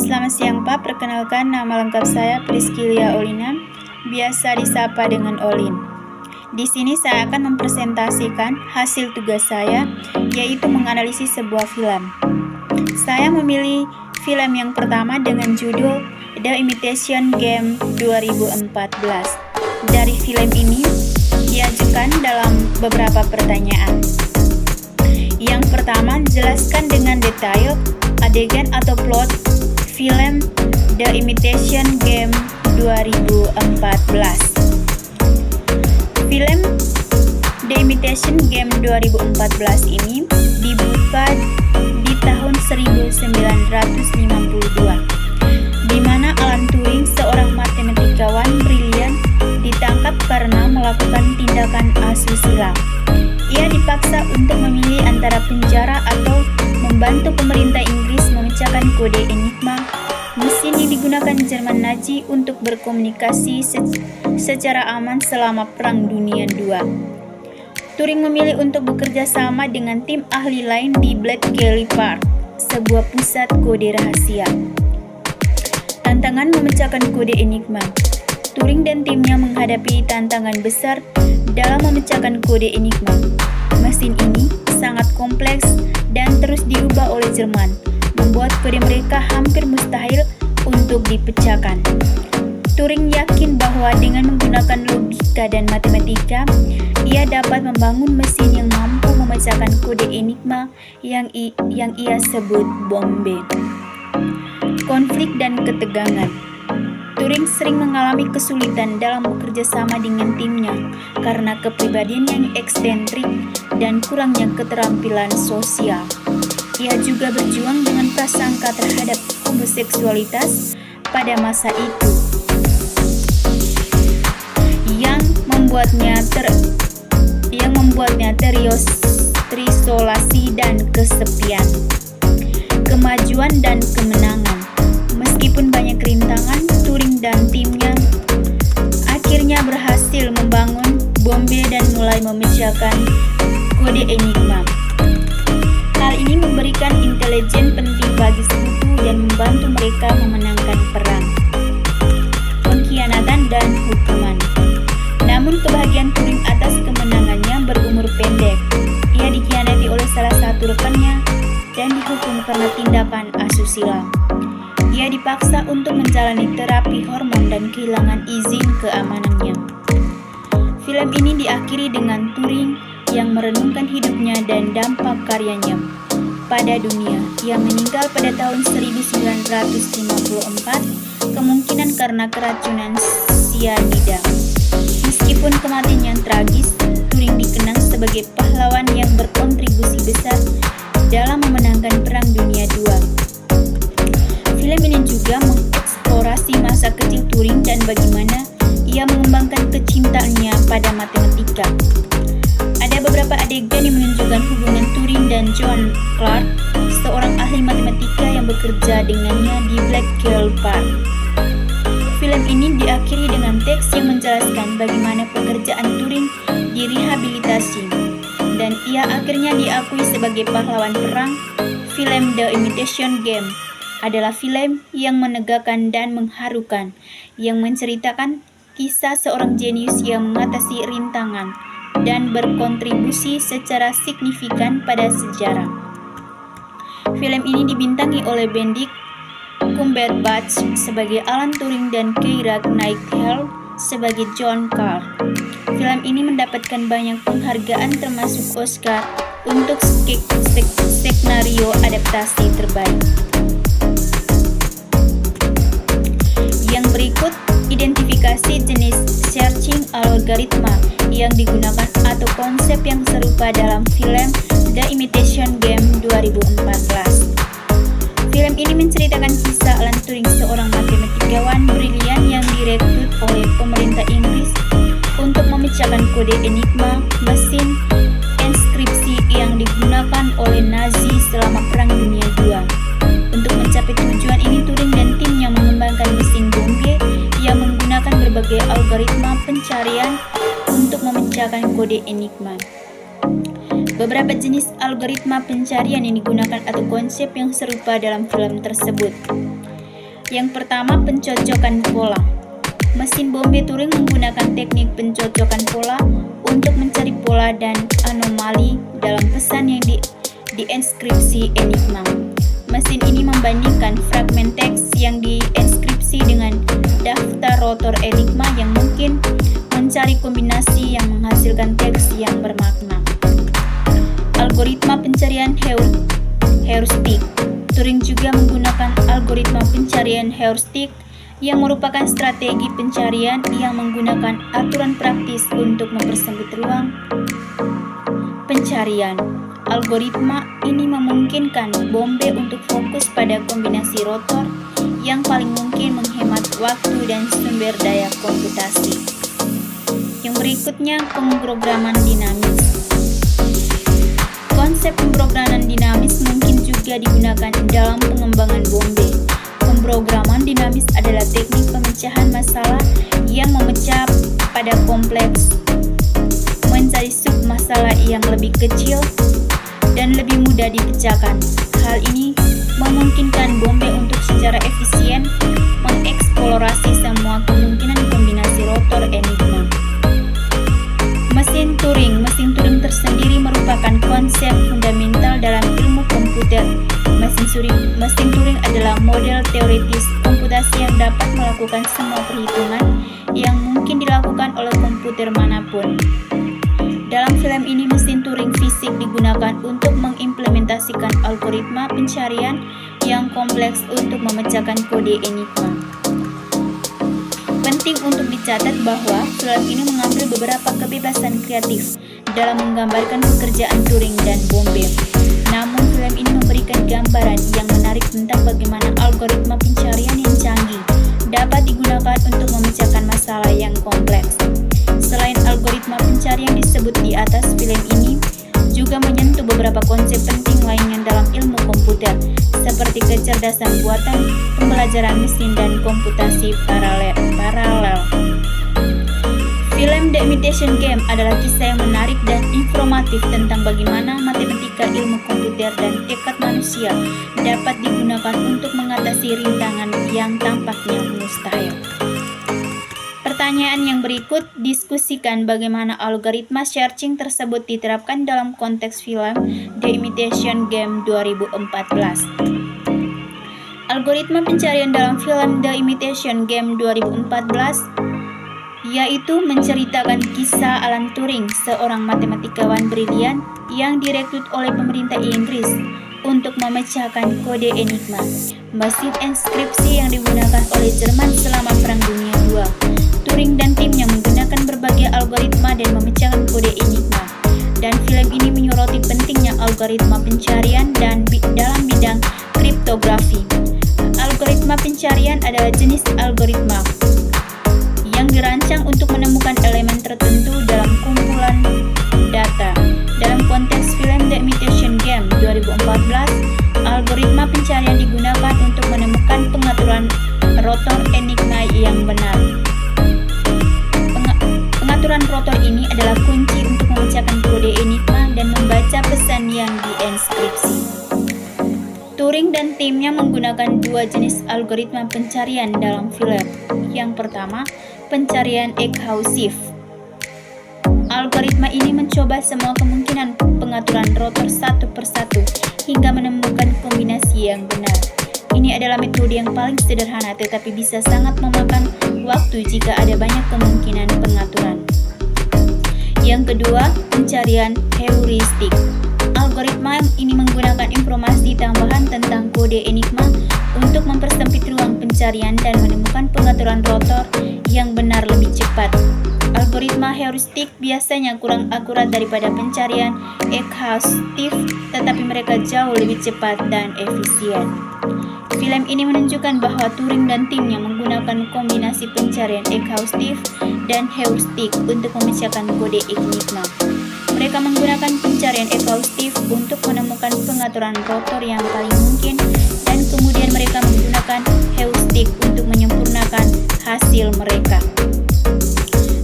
Selamat siang Pak, perkenalkan nama lengkap saya Priscilia Olina, biasa disapa dengan Olin. Di sini saya akan mempresentasikan hasil tugas saya, yaitu menganalisis sebuah film. Saya memilih film yang pertama dengan judul The Imitation Game 2014. Dari film ini diajukan dalam beberapa pertanyaan. Yang pertama, jelaskan dengan detail adegan atau plot film The Imitation Game 2014. Film The Imitation Game 2014 ini dibuka di tahun 1952, di mana Alan Turing, seorang matematikawan brilian, ditangkap karena melakukan tindakan asusila. Ia dipaksa untuk memilih antara penjara atau membantu pemerintah Inggris memecahkan kode Enigma, mesin yang digunakan Jerman Nazi untuk berkomunikasi secara aman selama Perang Dunia II. Turing memilih untuk bekerja sama dengan tim ahli lain di Bletchley Park, sebuah pusat kode rahasia. Tantangan memecahkan kode Enigma. Turing dan timnya menghadapi tantangan besar dalam memecahkan kode Enigma. Mesin ini sangat kompleks dan terus diubah oleh Jerman, membuat kode mereka hampir mustahil untuk dipecahkan. Turing yakin bahwa dengan menggunakan logika dan matematika, ia dapat membangun mesin yang mampu memecahkan kode Enigma yang ia sebut bombe. Konflik dan ketegangan. Turing sering mengalami kesulitan dalam bekerja sama dengan timnya karena kepribadian yang eksentrik dan kurangnya keterampilan sosial. Ia juga berjuang dengan prasangka terhadap homoseksualitas pada masa itu, yang membuatnya terisolasi dan kesepian. Kemajuan dan kemenangan. Meskipun banyak rintangan, Turing dan timnya akhirnya berhasil membangun bombe dan mulai memecahkan kode Enigma. Hal ini memberikan intelijen penting bagi sekutu dan membantu mereka memenangkan perang. Pengkhianatan dan hukuman. Namun kebahagiaan Turing atas kemenangannya berumur pendek. Ia dikhianati oleh salah satu rekannya dan dihukum karena tindakan asusila. Ia dipaksa untuk menjalani terapi hormon dan kehilangan izin keamanannya. Film ini diakhiri dengan Turing yang merenungkan hidupnya dan dampak karyanya pada dunia. Ia meninggal pada tahun 1954, kemungkinan karena keracunan sianida. Meskipun kematian yang tragis, Turing dikenang sebagai pahlawan yang berkontribusi besar dalam memenangkan Perang Dunia II. Film ini juga mengeksplorasi masa kecil Turing dan bagaimana ia mengembangkan kecintaannya pada matematika. Ada beberapa adegan yang menunjukkan hubungan Turing dan John Clarke, seorang ahli matematika yang bekerja dengannya di Bletchley Park. Film ini diakhiri dengan teks yang menjelaskan bagaimana pekerjaan Turing direhabilitasi, dan ia akhirnya diakui sebagai pahlawan perang. Film The Imitation Game adalah film yang menegakkan dan mengharukan, yang menceritakan kisah seorang jenius yang mengatasi rintangan dan berkontribusi secara signifikan pada sejarah. Film ini dibintangi oleh Benedict Cumberbatch sebagai Alan Turing dan Keira Knightley sebagai John Clarke. Film ini mendapatkan banyak penghargaan termasuk Oscar untuk skenario adaptasi terbaik. Yang berikut identifikasi jenis searching algoritma yang digunakan atau konsep yang serupa dalam film The Imitation Game 2014. Film ini menceritakan kisah Alan Turing, seorang matematikawan brilian yang direkrut oleh pemerintah Inggris untuk memecahkan kode Enigma, mesin enskripsi yang digunakan oleh Nazi selama Perang Dunia II. Untuk mencapai tujuan ini, Turing dan timnya mengembangkan mesin bombe yang menggunakan berbagai algoritma pencarian untuk memecahkan kode Enigma. Beberapa jenis algoritma pencarian yang digunakan atau konsep yang serupa dalam film tersebut. Yang pertama, pencocokan pola. Mesin Bombe Turing menggunakan teknik pencocokan pola untuk mencari pola dan anomali dalam pesan yang dienkripsi Enigma. Mesin ini membandingkan fragmen teks yang dienkripsi dengan daftar rotor Enigma yang mungkin mencari kombinasi yang menghasilkan teks yang bermakna. Algoritma pencarian heuristik. Turing juga menggunakan algoritma pencarian heuristik yang merupakan strategi pencarian yang menggunakan aturan praktis untuk mempersempit ruang pencarian. Algoritma ini memungkinkan Bombe untuk fokus pada kombinasi rotor yang paling mungkin menghemat waktu dan sumber daya komputasi. Yang berikutnya, pemrograman dinamis. Konsep pemrograman dinamis mungkin juga digunakan dalam pengembangan Bombe. Pemrograman dinamis adalah teknik pemecahan masalah yang memecah pada kompleks menjadi sub-masalah yang lebih kecil dan lebih mudah dipecahkan. Hal ini memungkinkan Bombe untuk secara efisien mengeksplorasi semua kemungkinan kombinasi rotor Enigma. Mesin Turing. Mesin Turing tersendiri merupakan konsep fundamental dalam ilmu komputer. Mesin Turing adalah model teoritis komputasi yang dapat melakukan semua perhitungan yang mungkin dilakukan oleh komputer manapun. Dalam film ini, mesin Turing fisik digunakan untuk mengimplementasikan algoritma pencarian yang kompleks untuk memecahkan kode Enigma. Penting untuk dicatat bahwa film ini mengambil beberapa kebebasan kreatif dalam menggambarkan pekerjaan Turing dan Bombe. Namun, film ini memberikan gambaran yang menarik tentang bagaimana algoritma pencarian yang canggih dapat digunakan untuk memecahkan masalah yang kompleks. Selain algoritma pencarian disebut di atas, film ini juga menyentuh beberapa konsep penting lainnya dalam ilmu komputer, seperti kecerdasan buatan, pembelajaran mesin, dan komputasi paralel. Film The Imitation Game adalah kisah yang menarik dan informatif tentang bagaimana matematika, ilmu komputer, dan tekad manusia dapat digunakan untuk mengatasi rintangan yang tampaknya mustahil. Pertanyaan yang berikut, diskusikan bagaimana algoritma searching tersebut diterapkan dalam konteks film The Imitation Game 2014. Algoritma pencarian dalam film The Imitation Game 2014 yaitu menceritakan kisah Alan Turing, seorang matematikawan brilian yang direkrut oleh pemerintah Inggris untuk memecahkan kode Enigma, mesin enskripsi yang digunakan oleh Jerman selama Perang Dunia II. Turing dan timnya menggunakan berbagai algoritma dan memecahkan kode Enigma. Dan film ini menyoroti pentingnya algoritma pencarian dan dalam bidang kriptografi. Algoritma pencarian adalah jenis algoritma yang dirancang untuk menemukan elemen tertentu dalam kumpulan data. Dalam konteks film The Imitation Game 2014, algoritma pencarian digunakan untuk menemukan pengaturan rotor Enigma yang benar. Pengaturan rotor ini adalah kunci untuk memecahkan kode Enigma dan membaca pesan yang dienkripsi. Turing dan timnya menggunakan dua jenis algoritma pencarian dalam film. Yang pertama, pencarian ekhausif. Algoritma ini mencoba semua kemungkinan pengaturan rotor satu persatu hingga menemukan kombinasi yang benar. Ini adalah metode yang paling sederhana tetapi bisa sangat memakan waktu jika ada banyak kemungkinan pengaturan. Yang kedua, pencarian heuristik. Algoritma ini menggunakan informasi tambahan tentang kode Enigma untuk mempersempit ruang pencarian dan menemukan pengaturan rotor yang benar lebih cepat. Algoritma heuristik biasanya kurang akurat daripada pencarian ekhaustif, tetapi mereka jauh lebih cepat dan efisien. Film ini menunjukkan bahwa Turing dan timnya menggunakan kombinasi pencarian ekhaustif dan heuristik untuk memecahkan kode Enigma. Mereka menggunakan pencarian ekhaustif untuk menemukan pengaturan rotor yang paling mungkin, dan kemudian mereka menggunakan heuristik untuk menyempurnakan hasil mereka.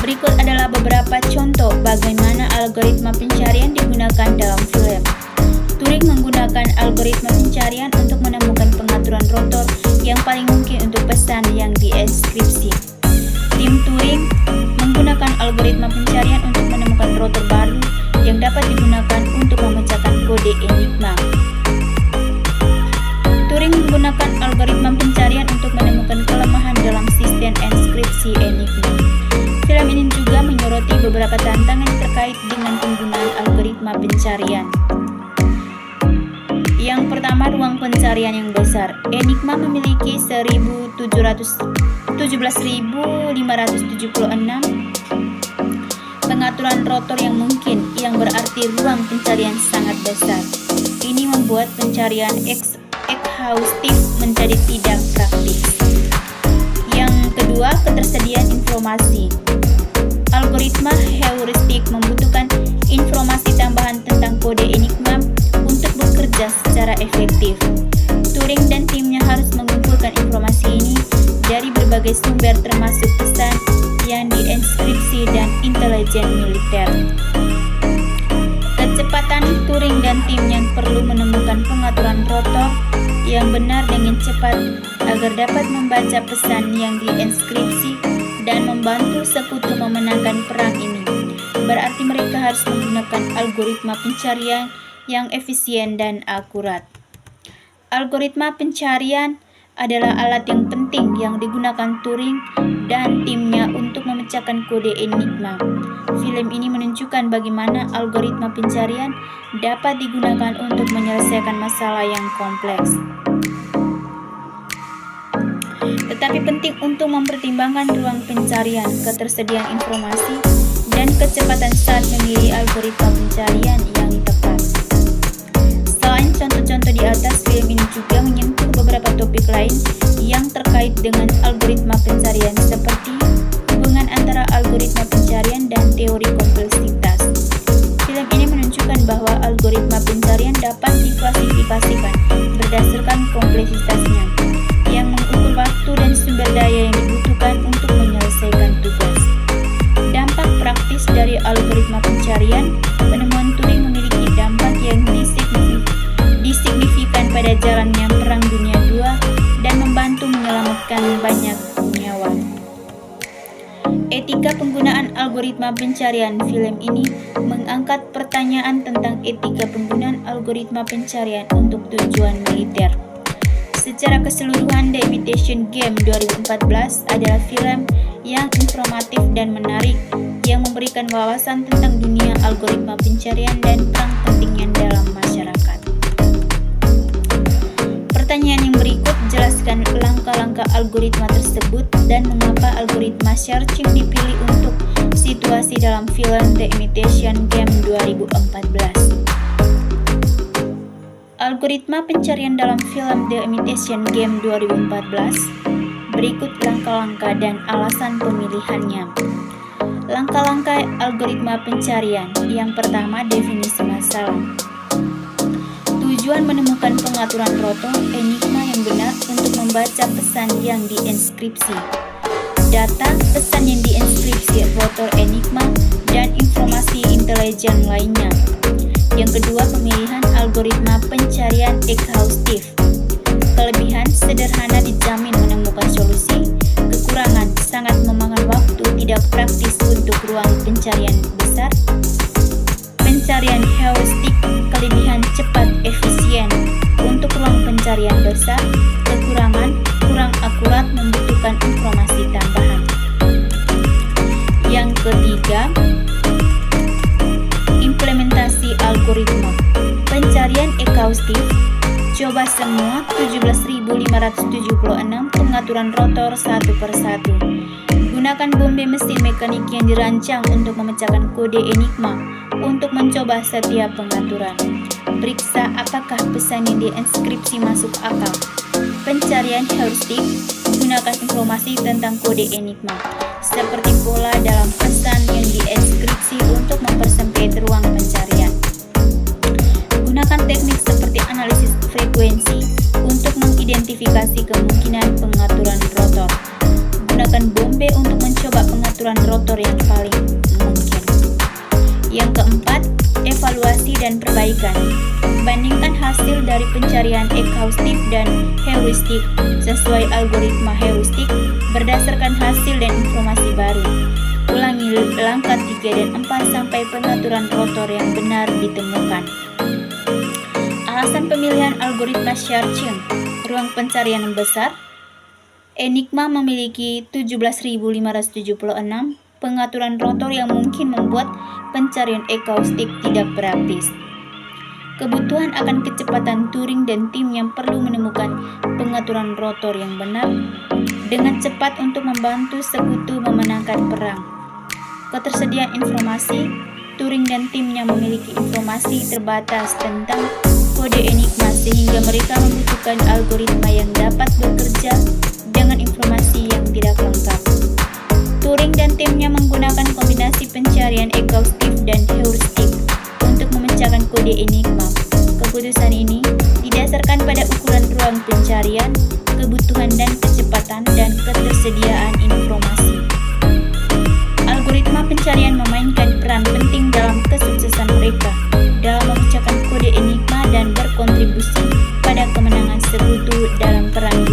Berikut adalah beberapa contoh bagaimana algoritma pencarian digunakan dalam film. Turing menggunakan algoritma pencarian untuk menemukan pengaturan rotor yang paling mungkin untuk pesan yang dienkripsi. Tim Turing menggunakan algoritma pencarian untuk menemukan rotor baru yang dapat digunakan untuk memecahkan kode Enigma. Turing menggunakan algoritma pencarian untuk menemukan kelemahan dalam sistem enkripsi Enigma. Film ini juga menyoroti beberapa tantangan terkait dengan penggunaan algoritma pencarian. Yang pertama, ruang pencarian yang besar. Enigma memiliki 17.576 pengaturan rotor yang mungkin, yang berarti ruang pencarian sangat besar. Ini membuat pencarian ekshaustif menjadi tidak praktis. Yang kedua, ketersediaan informasi. Algoritma heuristik membutuhkan informasi tambahan tentang kode Enigma untuk bekerja secara efektif. Turing dan timnya harus mengumpulkan informasi ini dari berbagai sumber termasuk pesan yang dienkripsi dan intelijen militer. Kecepatan Turing dan timnya perlu menemukan pengaturan rotor yang benar dengan cepat agar dapat membaca pesan yang dienkripsi dan membantu sekutu memenangkan perang ini. Berarti mereka harus menggunakan algoritma pencarian yang efisien dan akurat. Algoritma pencarian adalah alat yang penting yang digunakan Turing dan timnya untuk memecahkan kode Enigma. Film ini menunjukkan bagaimana algoritma pencarian dapat digunakan untuk menyelesaikan masalah yang kompleks. Tetapi penting untuk mempertimbangkan ruang pencarian, ketersediaan informasi, dan kecepatan saat memilih algoritma pencarian yang tepat. Selain contoh-contoh di atas, film ini juga menyentuh beberapa topik lain yang terkait dengan algoritma pencarian seperti hubungan antara algoritma pencarian dan teori kompleksitas. Film ini menunjukkan bahwa algoritma pencarian dapat diklasifikasikan berdasarkan kompleksitasnya, yang mengukur waktu dan sumber daya yang dibutuhkan untuk menyelesaikan tugas. Dampak praktis dari algoritma pencarian, penemuan Turing memiliki dampak yang disignifikan pada jalannya Perang Dunia II dan membantu menyelamatkan banyak nyawa. Etika penggunaan algoritma pencarian. Film ini mengangkat pertanyaan tentang etika penggunaan algoritma pencarian untuk tujuan militer. Secara keseluruhan, The Imitation Game 2014 adalah film yang informatif dan menarik yang memberikan wawasan tentang dunia algoritma pencarian dan peran pentingnya dalam masyarakat. Pertanyaan yang berikut, jelaskan langkah-langkah algoritma tersebut dan mengapa algoritma searching dipilih untuk situasi dalam film The Imitation Game 2014. Algoritma pencarian dalam film The Imitation Game 2014. Berikut langkah-langkah dan alasan pemilihannya. Langkah-langkah algoritma pencarian. Yang pertama, definisi masalah. Tujuan menemukan pengaturan rotor Enigma yang benar untuk membaca pesan yang dienkripsi. Data pesan yang dienkripsi rotor Enigma dan informasi intelijen lainnya. Yang kedua, pemilihan algoritma pencarian ekshaustif. Kelebihan, sederhana, dijamin menemukan solusi. Kekurangan, sangat memakan waktu, tidak praktis untuk ruang pencarian besar. Pencarian heuristik, kelebihan, cepat, efisien untuk ruang pencarian besar. Kekurangan, kurang akurat, membutuhkan informasi tambahan. Yang ketiga, implementasi algoritma pencarian ekshaustif. Coba semua 17.576 pengaturan rotor satu persatu. Gunakan bombe mesin mekanik yang dirancang untuk memecahkan kode Enigma untuk mencoba setiap pengaturan. Periksa apakah pesan yang dienkripsi masuk akal. Pencarian heuristik, gunakan informasi tentang kode Enigma seperti pola dalam pesan yang dienkripsi untuk mempersempit ruang pencarian. Gunakan teknik seperti analisis frekuensi untuk mengidentifikasi kemungkinan pengaturan rotor. Gunakan bombe untuk mencoba pengaturan rotor yang paling mungkin. Yang keempat, evaluasi dan perbaikan. Bandingkan hasil dari pencarian ekhaustif dan heuristik sesuai algoritma heuristik berdasarkan hasil dan informasi baru. Ulangi langkah 3 dan 4 sampai pengaturan rotor yang benar ditemukan. Alasan pemilihan algoritma searching, ruang pencarian yang besar. Enigma memiliki 17.576 pengaturan rotor yang mungkin membuat pencarian ekhaustik tidak berhabis. Kebutuhan akan kecepatan Turing dan tim yang perlu menemukan pengaturan rotor yang benar dengan cepat untuk membantu sekutu memenangkan perang. Ketersediaan informasi, Turing dan timnya memiliki informasi terbatas tentang kode Enigma sehingga mereka membutuhkan algoritma yang dapat bekerja dengan informasi yang tidak lengkap. Turing dan timnya menggunakan kombinasi pencarian ekhaustif dan heuristik untuk memecahkan kode Enigma. Keputusan ini didasarkan pada ukuran ruang pencarian, kebutuhan dan kecepatan, dan ketersediaan informasi. Algoritma pencarian memainkan peran penting dalam kesuksesan mereka dalam memecahkan kode Enigma dan berkontribusi pada kemenangan sekutu dalam perang